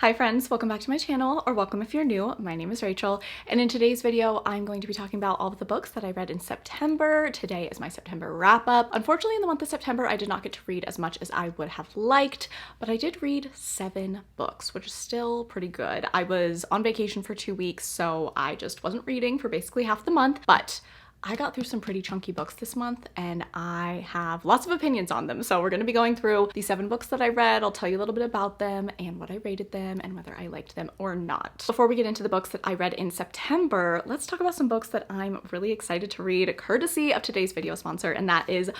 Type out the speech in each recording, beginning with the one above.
Hi friends, welcome back to my channel, or welcome if you're new. My name is Rachel, and in today's video, I'm going to be talking about all of the books that I read in September. Today is my September wrap-up. Unfortunately, in the month of September, I did not get to read as much as I would have liked, but I did read 7 books, which is still pretty good. I was on vacation for 2 weeks, so I just wasn't reading for basically half the month, but I got through some pretty chunky books this month and I have lots of opinions on them. So we're going to be going through the 7 books that I read. I'll tell you a little bit about them and what I rated them and whether I liked them or not. Before we get into the books that I read in September, let's talk about some books that I'm really excited to read, courtesy of today's video sponsor, and that is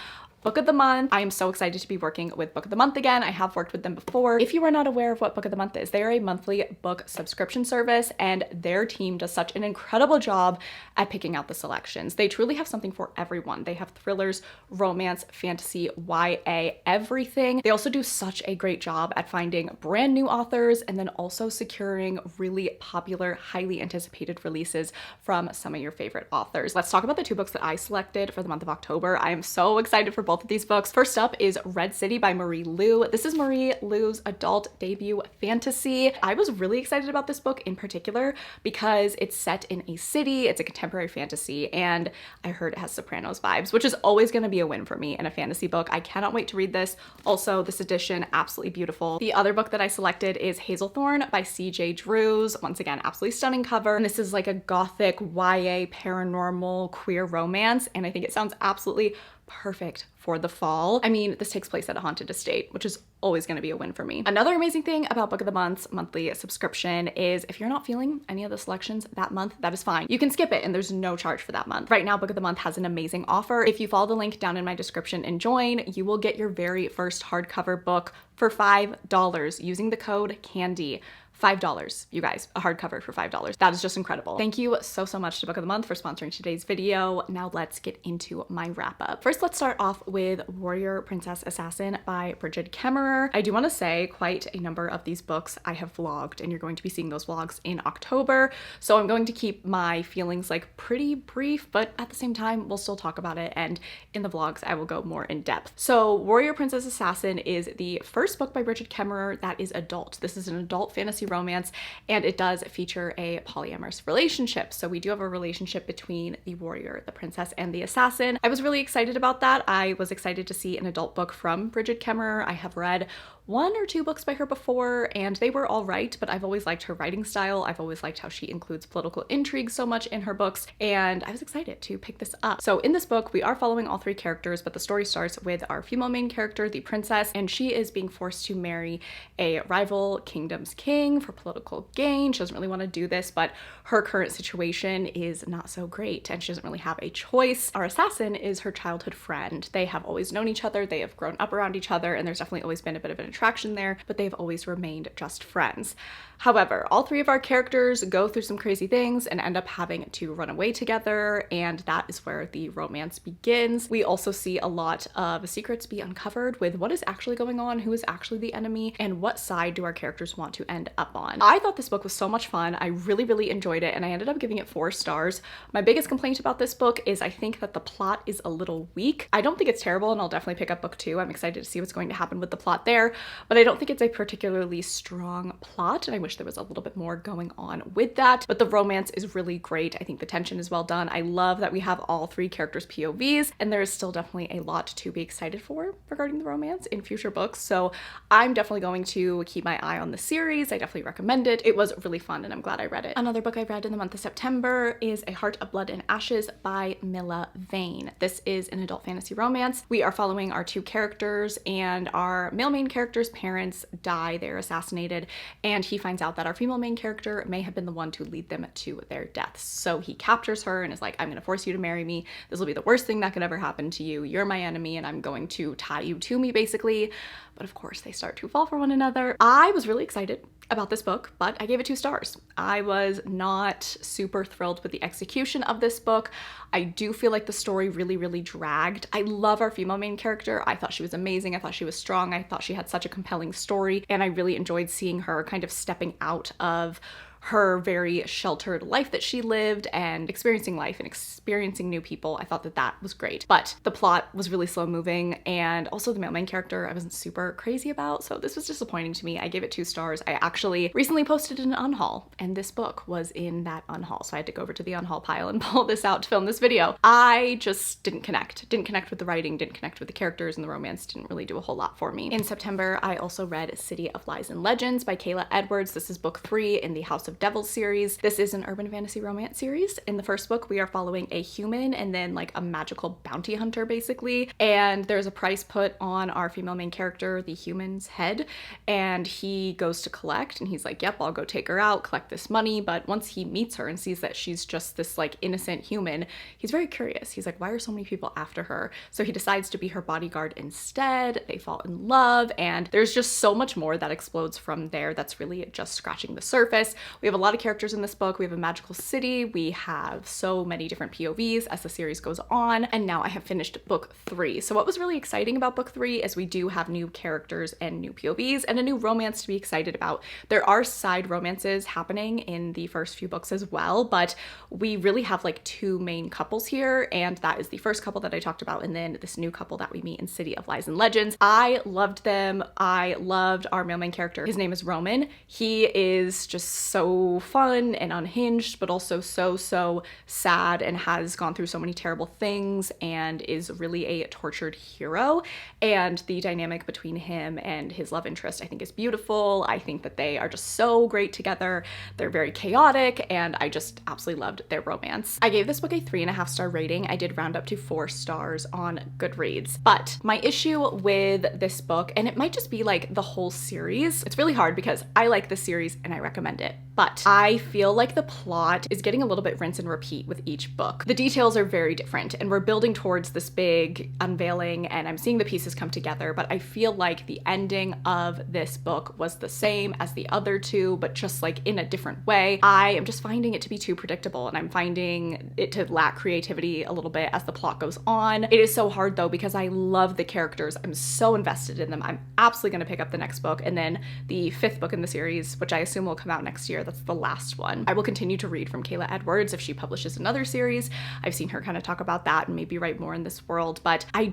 Book of the Month. I am so excited to be working with Book of the Month again. I have worked with them before. If you are not aware of what Book of the Month is, they are a monthly book subscription service and their team does such an incredible job at picking out the selections. They truly have something for everyone. They have thrillers, romance, fantasy, YA, everything. They also do such a great job at finding brand new authors and then also securing really popular, highly anticipated releases from some of your favorite authors. Let's talk about the 2 books that I selected for the month of October. I am so excited for both of these books. First up is Red City by Marie Lu. This is Marie Lu's adult debut fantasy. I was really excited about this book in particular because it's set in a city, it's a contemporary fantasy, and I heard it has Sopranos vibes, which is always going to be a win for me in a fantasy book. I cannot wait to read this. Also, this edition, absolutely beautiful. The other book that I selected is Hazelthorn by C.J. Drews. Once again, absolutely stunning cover. And this is like a gothic YA paranormal queer romance, and I think it sounds absolutely perfect for the fall. I mean, this takes place at a haunted estate, which is always going to be a win for me. Another amazing thing about Book of the Month's monthly subscription is if you're not feeling any of the selections that month, that is fine. You can skip it and there's no charge for that month. Right now, Book of the Month has an amazing offer. If you follow the link down in my description and join, you will get your very first hardcover book for $5 using the code CANDY. $5, you guys, a hardcover for $5. That is just incredible. Thank you so much to Book of the Month for sponsoring today's video. Now let's get into my wrap up. First, let's start off with Warrior Princess Assassin by Brigid Kemmerer. I do want to say quite a number of these books I have vlogged, and you're going to be seeing those vlogs in October. So I'm going to keep my feelings like pretty brief, but at the same time, we'll still talk about it. And in the vlogs, I will go more in depth. So Warrior Princess Assassin is the first book by Brigid Kemmerer that is adult. This is an adult fantasy romance, and it does feature a polyamorous relationship. So we do have a relationship between the warrior, the princess, and the assassin. I was really excited about that. I was excited to see an adult book from Brigid Kemmerer. I have read 1 or 2 books by her before, and they were all right, but I've always liked her writing style. I've always liked how she includes political intrigue so much in her books, and I was excited to pick this up. So in this book, we are following all 3 characters, but the story starts with our female main character, the princess, and she is being forced to marry a rival kingdom's king for political gain. She doesn't really want to do this, but her current situation is not so great, and she doesn't really have a choice. Our assassin is her childhood friend. They have always known each other, they have grown up around each other, and there's definitely always been a bit of an attraction there, but they've always remained just friends. However, all 3 of our characters go through some crazy things and end up having to run away together, and that is where the romance begins. We also see a lot of secrets be uncovered with what is actually going on, who is actually the enemy, and what side do our characters want to end up on. I thought this book was so much fun. I really enjoyed it, and I ended up giving it 4 stars. My biggest complaint about this book is I think that the plot is a little weak. I don't think it's terrible, and I'll definitely pick up book 2. I'm excited to see what's going to happen with the plot there, but I don't think it's a particularly strong plot, and I wish there was a little bit more going on with that. But the romance is really great. I think the tension is well done. I love that we have all 3 characters' POVs, and there is still definitely a lot to be excited for regarding the romance in future books. So I'm definitely going to keep my eye on the series. I definitely recommend it. It was really fun, and I'm glad I read it. Another book I read in the month of September is A Heart of Blood and Ashes by Milla Vane. This is an adult fantasy romance. We are following our 2 characters, and our male main character's parents die. They're assassinated, and he finds out that our female main character may have been the one to lead them to their deaths. So he captures her and is like, I'm gonna force you to marry me. This will be the worst thing that could ever happen to you. You're my enemy, and I'm going to tie you to me, basically. But of course, they start to fall for one another. I was really excited about this book, but I gave it 2 stars. I was not super thrilled with the execution of this book. I do feel like the story really dragged. I love our female main character. I thought she was amazing. I thought she was strong. I thought she had such a compelling story, and I really enjoyed seeing her kind of stepping out of her very sheltered life that she lived and experiencing life and experiencing new people. I thought that that was great. But the plot was really slow moving, and also the main character I wasn't super crazy about, so this was disappointing to me. I gave it 2 stars. I actually recently posted an unhaul, and this book was in that unhaul, so I had to go over to the unhaul pile and pull this out to film this video. I just didn't connect with the writing, didn't connect with the characters, and the romance didn't really do a whole lot for me. In September, I also read City of Lies and Legends by Kayla Edwards. This is book 3 in the House of Devils series. This is an urban fantasy romance series. In the first book, we are following a human and then like a magical bounty hunter basically, and there's a price put on our female main character, the human's head, and he goes to collect, and he's like, yep, I'll go take her out, collect this money. But once he meets her and sees that she's just this like innocent human, he's very curious. He's like, why are so many people after her? So he decides to be her bodyguard instead. They fall in love, and there's just so much more that explodes from there that's really just scratching the surface. We have a lot of characters in this book. We have a magical city. We have so many different POVs as the series goes on, and now I have finished book 3. So what was really exciting about book 3 is we do have new characters and new POVs and a new romance to be excited about. There are side romances happening in the first few books as well, but we really have like 2 main couples here, and that is the first couple that I talked about and then this new couple that we meet in City of Lies and Legends. I loved them. I loved our male main character. His name is Roman. He is just so fun and unhinged, but also so sad and has gone through so many terrible things and is really a tortured hero. And the dynamic between him and his love interest I think is beautiful. I think that they are just so great together. They're very chaotic, and I just absolutely loved their romance. I gave this book a 3.5-star rating. I did round up to 4 stars on Goodreads. But my issue with this book, and it might just be like the whole series, it's really hard because I like this series and I recommend it, but I feel like the plot is getting a little bit rinse and repeat with each book. The details are very different, and we're building towards this big unveiling, and I'm seeing the pieces come together, but I feel like the ending of this book was the same as the other 2, but just like in a different way. I am just finding it to be too predictable, and I'm finding it to lack creativity a little bit as the plot goes on. It is so hard though because I love the characters. I'm so invested in them. I'm absolutely going to pick up the next book, and then the 5th book in the series, which I assume will come out next year. That's the last one. I will continue to read from Kayla Edwards if she publishes another series. I've seen her kind of talk about that and maybe write more in this world, but I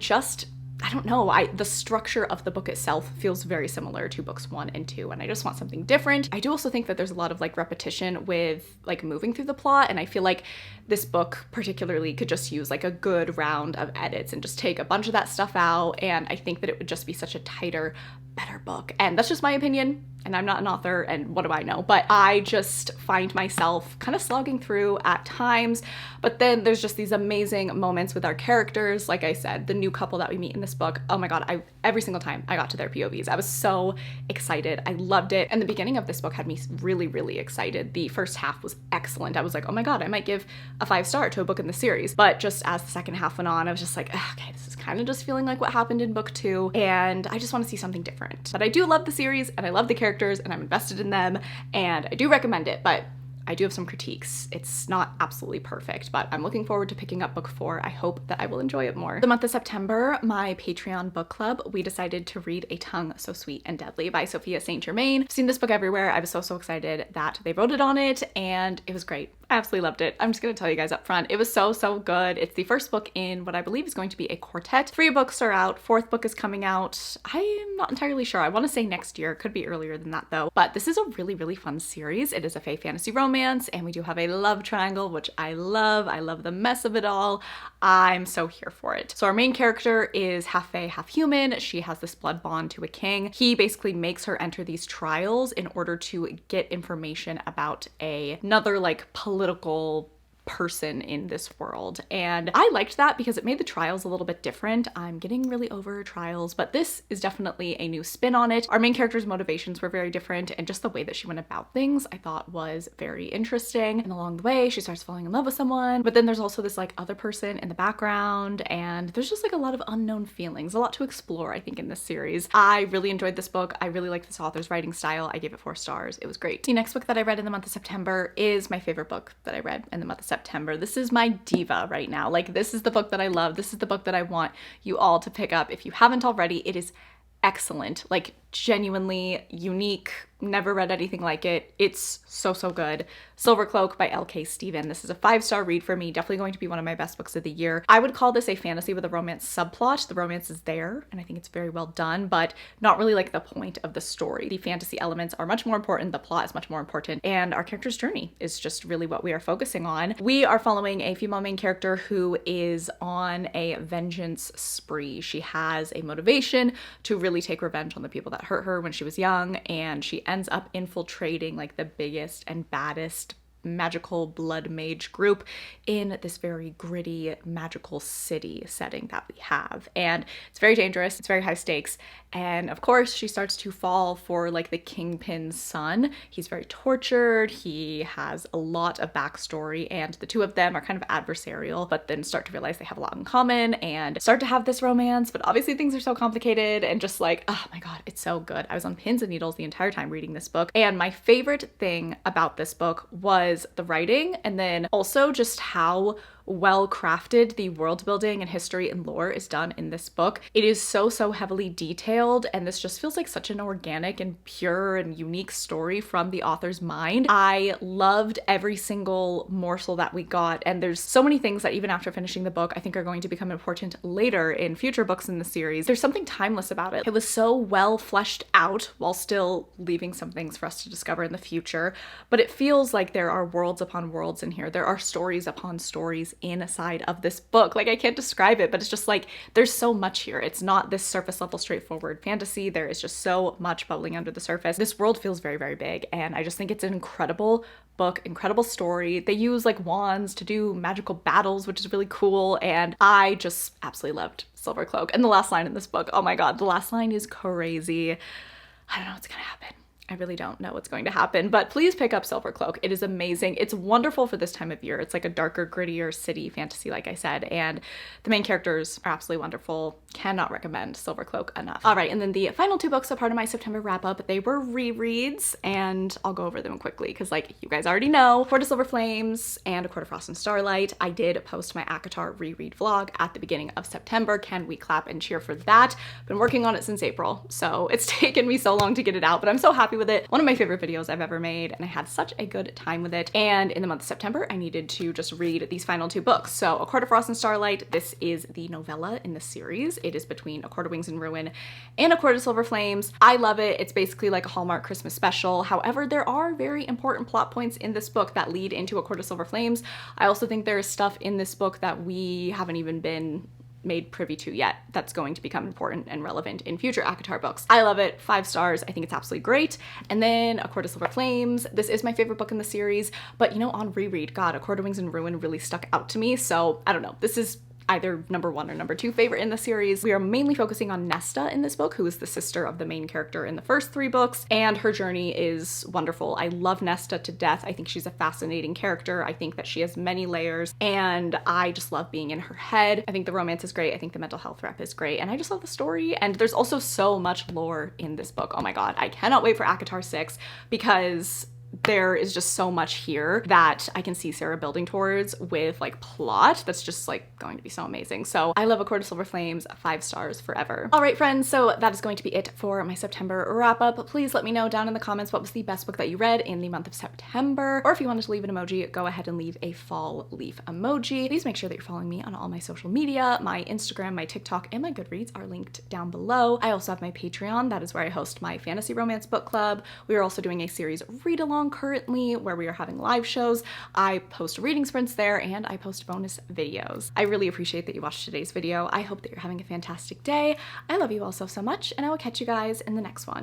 don't know, the structure of the book itself feels very similar to books 1 and 2, and I just want something different. I do also think that there's a lot of like repetition with like moving through the plot, and I feel like this book particularly could just use like a good round of edits and just take a bunch of that stuff out, and I think that it would just be such a tighter, better book. And that's just my opinion, and I'm not an author, and what do I know? But I just find myself kind of slogging through at times, but then there's just these amazing moments with our characters. Like I said, the new couple that we meet in this book, oh my god, every single time I got to their POVs, I was so excited. I loved it, and the beginning of this book had me really excited. The first half was excellent. I was like, oh my god, I might give a 5-star to a book in the series. But just as the second half went on, I was just like, okay, this is kind of just feeling like what happened in book 2, and I just want to see something different. But I do love the series, and I love the characters, and I'm invested in them, and I do recommend it, but I do have some critiques. It's not absolutely perfect, but I'm looking forward to picking up book 4. I hope that I will enjoy it more. The month of September, my Patreon book club, we decided to read A Tongue So Sweet and Deadly by Sophia St. Germain. I've seen this book everywhere. I was so excited that they voted on it, and it was great. I absolutely loved it. I'm just gonna tell you guys up front, it was so good. It's the first book in what I believe is going to be a quartet. 3 books are out, 4th book is coming out. I am not entirely sure. I want to say next year. Could be earlier than that though. But this is a really fun series. It is a fae fantasy romance, and we do have a love triangle, which I love. I love the mess of it all. I'm so here for it. So our main character is half fae, half human. She has this blood bond to a king. He basically makes her enter these trials in order to get information about another like political person in this world. And I liked that because it made the trials a little bit different. I'm getting really over trials, but this is definitely a new spin on it. Our main character's motivations were very different, and just the way that she went about things I thought was very interesting. And along the way, she starts falling in love with someone, but then there's also this like other person in the background, and there's just like a lot of unknown feelings, a lot to explore, I think, in this series. I really enjoyed this book. I really like this author's writing style. I gave it 4 stars. It was great. The next book that I read in the month of September is my favorite book that I read in the month of September. This is my diva right now. Like, this is the book that I love. This is the book that I want you all to pick up. If you haven't already, it is excellent. Like, genuinely unique. Never read anything like it. It's so, so good. Silver Cloak by L.K. Stephen. This is a 5-star read for me. Definitely going to be one of my best books of the year. I would call this a fantasy with a romance subplot. The romance is there, and I think it's very well done, but not really like the point of the story. The fantasy elements are much more important. The plot is much more important, and our character's journey is just really what we are focusing on. We are following a female main character who is on a vengeance spree. She has a motivation to really take revenge on the people that hurt her when she was young, and she ends up infiltrating like the biggest and baddest magical blood mage group in this very gritty magical city setting that we have. And it's very dangerous, it's very high stakes, and of course she starts to fall for like the kingpin's son. He's very tortured, he has a lot of backstory, and the two of them are kind of adversarial, but then start to realize they have a lot in common and start to have this romance. But obviously things are so complicated, and just like, oh my god, it's so good. I was on pins and needles the entire time reading this book, and my favorite thing about this book was the writing, and then also just how well crafted the world building and history and lore is done in this book. It is so, so heavily detailed, and this just feels like such an organic and pure and unique story from the author's mind. I loved every single morsel that we got, and there's so many things that even after finishing the book I think are going to become important later in future books in the series. There's something timeless about it. It was so well fleshed out while still leaving some things for us to discover in the future, but it feels like there are worlds upon worlds in here. There are stories upon stories inside of this book. Like, I can't describe it, but it's just like there's so much here. It's not this surface level straightforward fantasy. There is just so much bubbling under the surface. This world feels very, very big, and I just think it's an incredible book, incredible story. They use like wands to do magical battles, which is really cool, and I just absolutely loved Silver Cloak. And the last line in this book, oh my god, the last line is crazy. I don't know what's gonna happen. I really don't know what's going to happen, but please pick up Silver Cloak. It is amazing. It's wonderful for this time of year. It's like a darker, grittier city fantasy, like I said, and the main characters are absolutely wonderful. Cannot recommend Silver Cloak enough. All right, and then the final two books are part of my September wrap up. They were rereads, and I'll go over them quickly because, like, you guys already know, Court of Silver Flames and A Court of Frost and Starlight. I did post my ACOTAR reread vlog at the beginning of September. Can we clap and cheer for that? Been working on it since April, so it's taken me so long to get it out, but I'm so happy with it. One of my favorite videos I've ever made, and I had such a good time with it. And in the month of September, I needed to just read these final two books. So A Court of Frost and Starlight, this is the novella in the series. It is between A Court of Wings and Ruin and A Court of Silver Flames. I love it. It's basically like a Hallmark Christmas special. However, there are very important plot points in this book that lead into A Court of Silver Flames. I also think there is stuff in this book that we haven't even been made privy to yet that's going to become important and relevant in future ACOTAR books. I love it. 5 stars. I think it's absolutely great. And then A Court of Silver Flames. This is my favorite book in the series, but you know, on reread, god, A Court of Wings and Ruin really stuck out to me. So I don't know. This is either number 1 or number 2 favorite in the series. We are mainly focusing on Nesta in this book, who is the sister of the main character in the first 3 books, and her journey is wonderful. I love Nesta to death. I think she's a fascinating character. I think that she has many layers, and I just love being in her head. I think the romance is great. I think the mental health rep is great, and I just love the story. And there's also so much lore in this book. Oh my god, I cannot wait for ACOTAR 6 because there is just so much here that I can see Sarah building towards with like plot that's just like going to be so amazing. So I love A Court of Silver Flames, 5 stars forever. All right, friends, so that is going to be it for my September wrap up. Please let me know down in the comments what was the best book that you read in the month of September, or if you wanted to leave an emoji, go ahead and leave a fall leaf emoji. Please make sure that you're following me on all my social media. My Instagram, my TikTok, and my Goodreads are linked down below. I also have my Patreon. That is where I host my fantasy romance book club. We are also doing a series read along currently where we are having live shows. I post reading sprints there, and I post bonus videos. I really appreciate that you watched today's video. I hope that you're having a fantastic day. I love you all so, so much, and I will catch you guys in the next one.